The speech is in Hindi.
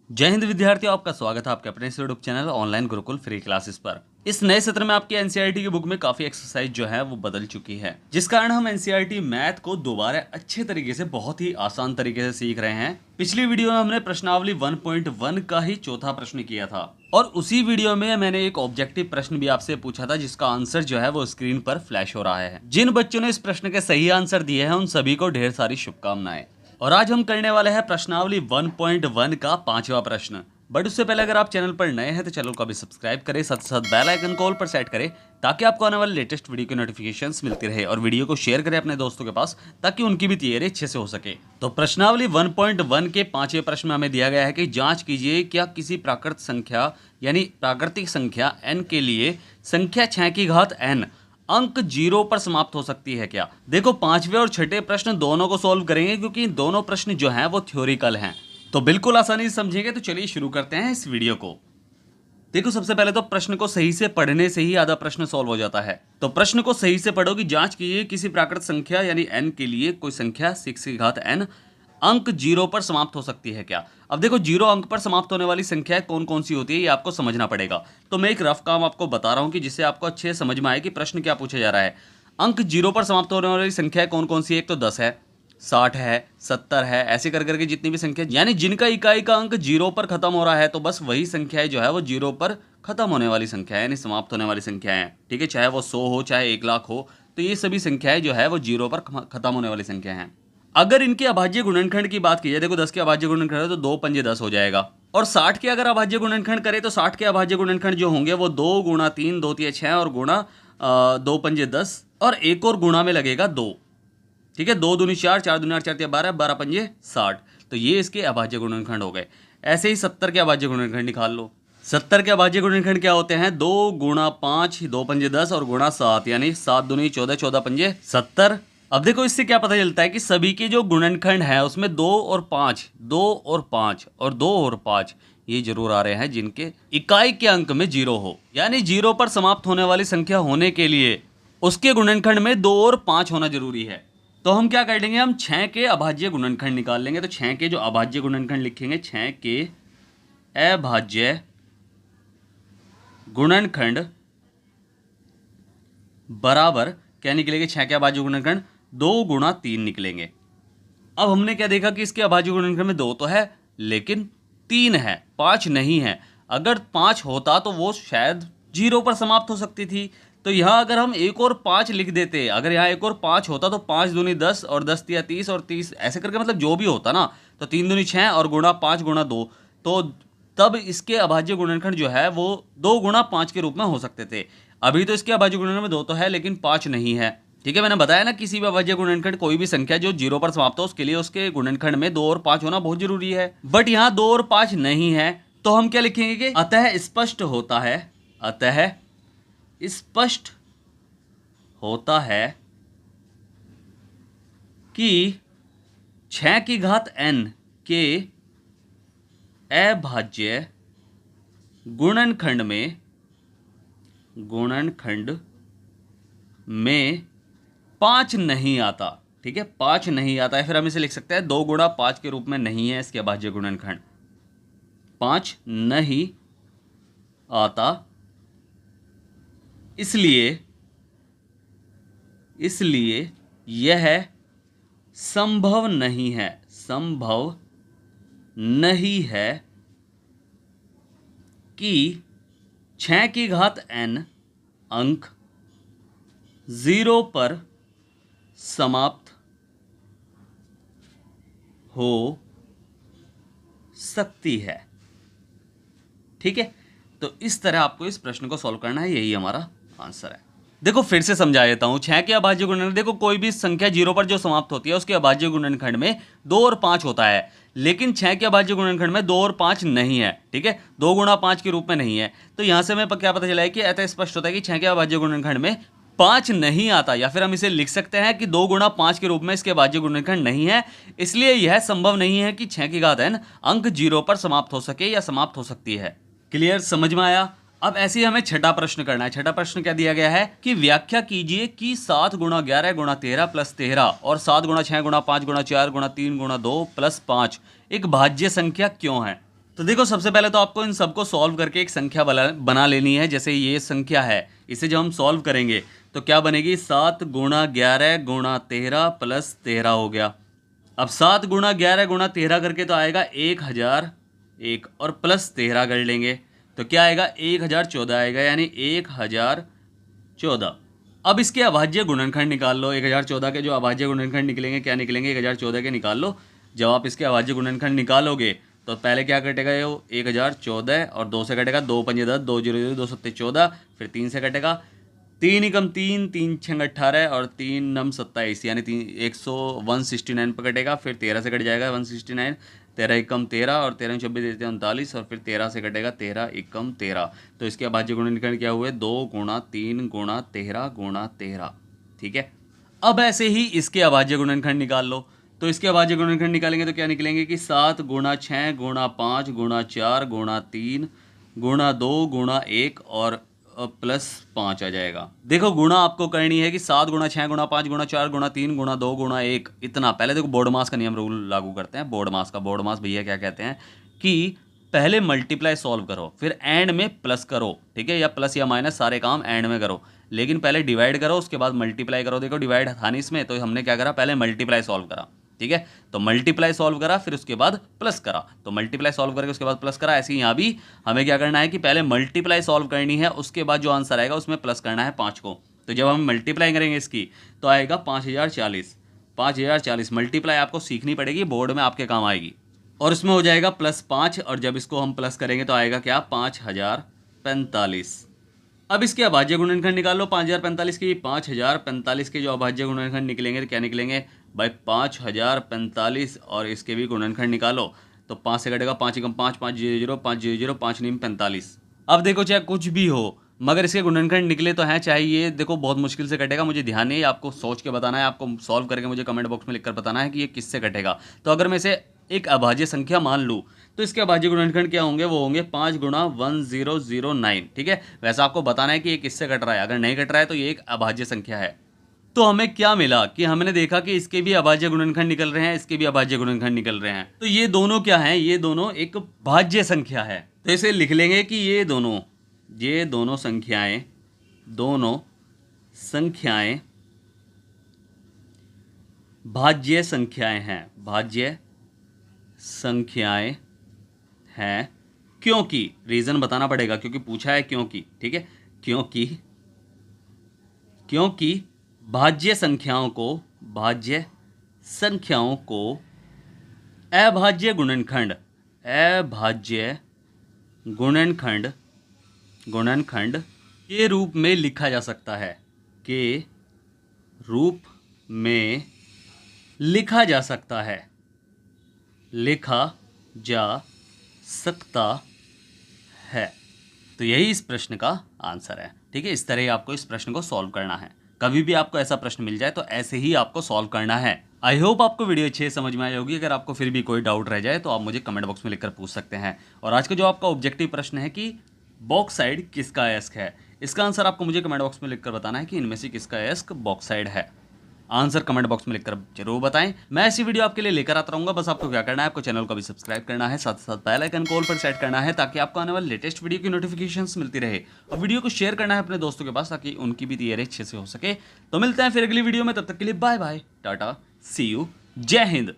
जय हिंद विद्यार्थियों, आपका स्वागत है आपके अपने YouTube channel online Gurukul free classes पर। इस नए सत्र में आपकी एनसीईआरटी की बुक में काफी एक्सरसाइज जो है वो बदल चुकी है, जिस कारण हम एनसीईआरटी मैथ को दोबारा अच्छे तरीके से, बहुत ही आसान तरीके से सीख रहे हैं। पिछली वीडियो में हमने प्रश्नावली 1.1 का ही चौथा प्रश्न किया था और उसी वीडियो में मैंने एक ऑब्जेक्टिव प्रश्न भी आपसे पूछा था, जिसका आंसर जो है वो स्क्रीन पर फ्लैश हो रहा है। जिन बच्चों ने इस प्रश्न के सही आंसर दिए हैं उन सभी को ढेर सारी शुभकामनाएं। और आज हम करने वाले हैं प्रश्नावली 1.1 का 5वां प्रश्न। बट उससे पहले अगर आप चैनल पर नए हैं तो चैनल को अभी सब्सक्राइब करें, साथ साथ बेल आइकन को ऑल पर सेट करें ताकि आपको आने वाले लेटेस्ट वीडियो की नोटिफिकेशंस मिलती रहे, और वीडियो को शेयर करें अपने दोस्तों के पास ताकि उनकी भी तैयारी अच्छे से हो सके। तो प्रश्नावली 1.1 के 5वें प्रश्न में हमें दिया गया है कि जांच कीजिए क्या किसी प्राकृत संख्या यानी प्राकृतिक संख्या n के लिए संख्या 6 की घात n अंक 0 पर समाप्त हो सकती है क्या। देखो, 5वें और 6ठे प्रश्न दोनों को सॉल्व करेंगे क्योंकि दोनों प्रश्न जो हैं वो थ्योरिकल हैं, तो बिल्कुल आसानी से समझेंगे। तो चलिए शुरू करते हैं इस वीडियो को। देखो, सबसे पहले तो प्रश्न को सही से पढ़ने से ही आधा प्रश्न सॉल्व हो जाता है। तो प्रश्न को सही से पढ़ो कि जांच कीजिए किसी प्राकृत संख्या यानी n के लिए कोई संख्या 6 की घात n अंक 0 पर समाप्त हो सकती है क्या। अब देखो, 0 अंक पर समाप्त होने वाली संख्या कौन कौन सी होती है ये आपको समझना पड़ेगा। तो मैं एक रफ काम आपको बता रहा हूं कि जिससे आपको अच्छे से समझ में आए कि प्रश्न क्या पूछा जा रहा है। अंक 0 पर समाप्त होने वाली संख्या कौन कौन सी है। एक तो 10 है, 60 है, 70 है, ऐसे कर करके जितनी भी संख्या यानी जिनका इकाई का अंक 0 पर खत्म हो रहा है, तो बस वही संख्याएं जो है वो 0 पर खत्म होने वाली संख्या है यानी समाप्त होने वाली संख्याएं हैं। ठीक है, चाहे वो 100 हो चाहे 1 लाख हो, तो ये सभी संख्याएं जो है वो 0 पर खत्म होने वाली संख्या हैं। अगर इनके अभाज्य गुणनखंड की बात की जाए, देखो 10 के अभाज्य गुणनखंड है तो 2 पंजे 10 हो जाएगा, और 60 के अगर अभाज्य गुणनखंड करें तो 60 के अभाज्य गुणनखंड जो होंगे वो 2 गुणा 3 2 3 6 और गुणा 2 पंजे 10 और एक और गुणा में लगेगा 2। ठीक है, 2 दूनी 4, 4 दूनी 8, 4 12, 12 पंजे 60। तो ये इसके अभाज्य गुणनखंड हो गए। ऐसे ही 70 के अभाज्य गुणनखंड निकाल लो। 70 के अभाज्य गुणनखंड क्या होते हैं, 2 गुणा 5 2 पंजे 10 और गुणा 7 यानी 7 दूनी 14, 14 पंजे 70। अब देखो, इससे क्या पता चलता है कि सभी के जो गुणनखंड है उसमें 2 और 5, 2 और 5 और 2 और 5 ये जरूर आ रहे हैं जिनके इकाई के अंक में 0 हो, यानी 0 पर समाप्त होने वाली संख्या होने के लिए उसके गुणनखंड में 2 और 5 होना जरूरी है। तो हम क्या कर लेंगे, हम 6 के अभाज्य गुणनखंड निकाल लेंगे। तो 6 के जो अभाज्य गुणनखंड लिखेंगे, 6 के अभाज्य गुणनखंड बराबर क्या निकलेंगे, 6 के अभाज्य गुणनखंड 2 गुणा 3 निकलेंगे। अब हमने क्या देखा कि इसके अभाज्य गुणनखंड में 2 तो है लेकिन 3 है, 5 नहीं है। अगर 5 होता तो वो शायद 0 पर समाप्त हो सकती थी। तो यहाँ अगर हम एक और 5 लिख देते, अगर यहाँ एक और 5 होता तो 5 दूनी 10 और 10 तिया 30 और 30 ऐसे करके मतलब जो भी होता ना, तो 3 दूनी 6 और गुणा 5 गुणा 2, तो तब इसके अभाज्य गुणनखंड जो है वो 2 गुणा 5 के रूप में हो सकते थे। अभी तो इसके अभाज्य गुणनखंड में 2 तो है लेकिन 5 नहीं है। ठीक है, मैंने बताया ना, किसी भी अभाज्य गुणनखंड कोई भी संख्या जो 0 पर समाप्त हो उसके लिए उसके गुणनखंड में 2 और 5 होना बहुत जरूरी है। बट यहाँ 2 और 5 नहीं है, तो हम क्या लिखेंगे कि अतः स्पष्ट होता है, अतः स्पष्ट होता है कि 6 की घात n के अभाज्य गुणनखंड में 5 नहीं आता। ठीक है, 5 नहीं आता है, फिर हम इसे लिख सकते हैं 2 गुणा 5 के रूप में नहीं है इसके अभाज्य गुणनखंड, 5 नहीं आता, इसलिए यह संभव नहीं है कि 6 की घात n अंक 0 पर समाप्त हो सकती है। ठीक है, तो इस तरह आपको इस प्रश्न को सॉल्व करना है, यही हमारा आंसर है। देखो, फिर से समझा देता हूं। 6 के अभाज्य गुणनखंड, देखो कोई भी संख्या 0 पर जो समाप्त होती है उसके अभाज्य गुणनखंड में 2 और 5 होता है, लेकिन 6 के अभाज्य गुणनखंड में 2 और 5 नहीं है। ठीक है, 2 गुणा 5 के रूप में नहीं है। तो यहां से हमें क्या पता चला है कि अतः स्पष्ट होता है कि 6 के अभाज्य गुणनखंड में 5 नहीं आता, या फिर हम इसे लिख सकते हैं कि 2 गुणा 5 के रूप में इसके अभाज्य गुणनखंड नहीं है, इसलिए यह संभव नहीं है कि 6 की घात n अंक 0 पर समाप्त हो सके या समाप्त हो सकती है। क्लियर, समझ में आया। अब ऐसे ही हमें छठा प्रश्न करना है। छठा प्रश्न क्या दिया गया है कि व्याख्या कीजिए कि 7 गुणा 11 गुणा 13 प्लस 13 और 7 गुणा 6 गुणा 5 गुणा 4 गुणा 3 गुणा 2 प्लस 5 एक भाज्य संख्या क्यों है। तो देखो सबसे पहले तो आपको इन सबको सॉल्व करके एक संख्या बना लेनी है। जैसे ये संख्या है, इसे जब हम सॉल्व करेंगे तो क्या बनेगी, 7 गुणा 11 गुणा 13 प्लस 13 हो गया। अब 7 गुणा 11 गुणा 13 करके तो आएगा 1001 और प्लस 13 कर लेंगे तो क्या आएगा, 1014 आएगा, यानी 1014। अब इसके अभाज्य गुणनखंड निकाल लो। 1014 के जो अभाज्य गुणनखंड निकलेंगे, क्या निकलेंगे, 1014 के निकाल लो। जब आप इसके अभाज्य गुणनखंड निकालोगे तो पहले क्या कटेगा, ये 1014 और 2 से कटेगा, 2 पंजे 10, 2 जीरो 2 सत्ते 14, फिर 3 से कटेगा, 3 एकम 3, 3 छंग 18 और 3 नम 27, यानी 169 पर कटेगा। फिर 13 से कट जाएगा 169, 13 एकम 13 और 13 26 देते हैं 39 और फिर 13 से कटेगा 13 एकम 13। तो इसके अभाज्य गुणनखंड क्या हुए, 2 गुणा 3 गुणा 13 गुणा 13। ठीक है, अब ऐसे ही इसके अभाज्य गुणनखंड निकाल लो। तो इसके अभाज्य गुणनखंड निकालेंगे तो क्या निकलेंगे कि 7 गुणा 6 गुणा 5 गुणा 4 गुणा 3 गुणा 2 गुणा 1 और प्लस 5 आ जाएगा। देखो गुणा आपको करनी है कि 7 गुणा 6 गुणा 5 गुणा 4 गुणा 3 गुणा 2 गुणा 1 इतना। पहले देखो बोर्ड मास का नियम रूल लागू करते हैं। बोर्ड मास भैया क्या कहते हैं कि पहले मल्टीप्लाई सॉल्व करो, फिर एंड में प्लस करो। ठीक है, या प्लस या माइनस सारे काम एंड में करो, लेकिन पहले डिवाइड करो उसके बाद मल्टीप्लाई करो। देखो डिवाइड था नहीं इसमें, तो हमने क्या करा, पहले मल्टीप्लाई सॉल्व करा। ठीक है, तो मल्टीप्लाई सॉल्व करा, फिर उसके बाद प्लस करा, तो मल्टीप्लाई सॉल्व करके उसके बाद प्लस करा। ऐसे ही यहाँ भी हमें क्या करना है कि पहले मल्टीप्लाई सॉल्व करनी है, उसके बाद जो आंसर आएगा उसमें प्लस करना है 5 को। तो जब हम मल्टीप्लाई करेंगे इसकी तो आएगा 5040। 5040 मल्टीप्लाई आपको सीखनी पड़ेगी, बोर्ड में आपके काम आएगी। और उसमें हो जाएगा +5 और जब इसको हम प्लस करेंगे तो आएगा क्या, 5045। अब इसके अभाज्य गुणनखंड निकाल लो 5045 की। 5045 के जो अभाज्य गुणनखंड निकलेंगे तो क्या निकलेंगे भाई, 5045 और इसके भी गुणनखंड निकालो तो 5 से कटेगा, 5 एकम 5, 5 जीरो जीरो 5 जीरो जीरो 5 नीम 45। अब देखो चाहे कुछ भी हो मगर इसके गुणनखंड निकले तो हैं, चाहे ये देखो बहुत मुश्किल से कटेगा, मुझे ध्यान नहीं है, आपको सोच के बताना है, आपको सॉल्व करके मुझे कमेंट बॉक्स में लिखकर बताना है कि ये किससे कटेगा। तो अगर मैं इसे एक अभाज्य संख्या मान लूँ तो इसके अभाज्य गुणनखंड क्या होंगे, वो होंगे 5 गुणा 1009। ठीक है, वैसा आपको बताना है कि ये किससे कट रहा है। अगर नहीं कट रहा है तो ये एक अभाज्य संख्या है। तो हमें क्या मिला कि हमने देखा कि इसके भी अभाज्य गुणनखंड निकल रहे हैं, इसके भी अभाज्य गुणनखंड निकल रहे हैं। तो ये दोनों क्या हैं, ये दोनों एक भाज्य संख्या है। तो इसे लिख लेंगे कि ये दोनों संख्याएं भाज्य संख्याएं हैं, भाज्य संख्याएं हैं। क्योंकि रीजन बताना पड़ेगा, क्योंकि पूछा है क्योंकि। ठीक है, क्योंकि भाज्य संख्याओं को अभाज्य गुणनखंड के रूप में लिखा जा सकता है, लिखा जा सकता है। तो यही इस प्रश्न का आंसर है। ठीक है, इस तरह ही आपको इस प्रश्न को सॉल्व करना है। कभी भी आपको ऐसा प्रश्न मिल जाए तो ऐसे ही आपको सॉल्व करना है। आई होप आपको वीडियो अच्छे समझ में आई होगी। अगर आपको फिर भी कोई डाउट रह जाए तो आप मुझे कमेंट बॉक्स में लिखकर पूछ सकते हैं। और आज का जो आपका ऑब्जेक्टिव प्रश्न है कि बॉक्साइड किसका अयस्क है, इसका आंसर आपको मुझे कमेंट बॉक्स में लिखकर बताना है कि इनमें से किसका अयस्क बॉक्साइड है। आंसर कमेंट बॉक्स में लिखकर जरूर बताएं। मैं ऐसी वीडियो आपके लिए लेकर आता रहूंगा। बस आपको क्या करना है, आपको चैनल को भी सब्सक्राइब करना है, साथ साथ बेल आइकन को ऑल पर सेट करना है ताकि आपको आने वाले लेटेस्ट वीडियो की नोटिफिकेशंस मिलती रहे। और वीडियो को शेयर करना है अपने दोस्तों के पास ताकि उनकी भी तैयारी अच्छे से हो सके। तो मिलते हैं फिर अगली वीडियो में, तब तक के लिए bye bye, tata, see you, जय हिंद।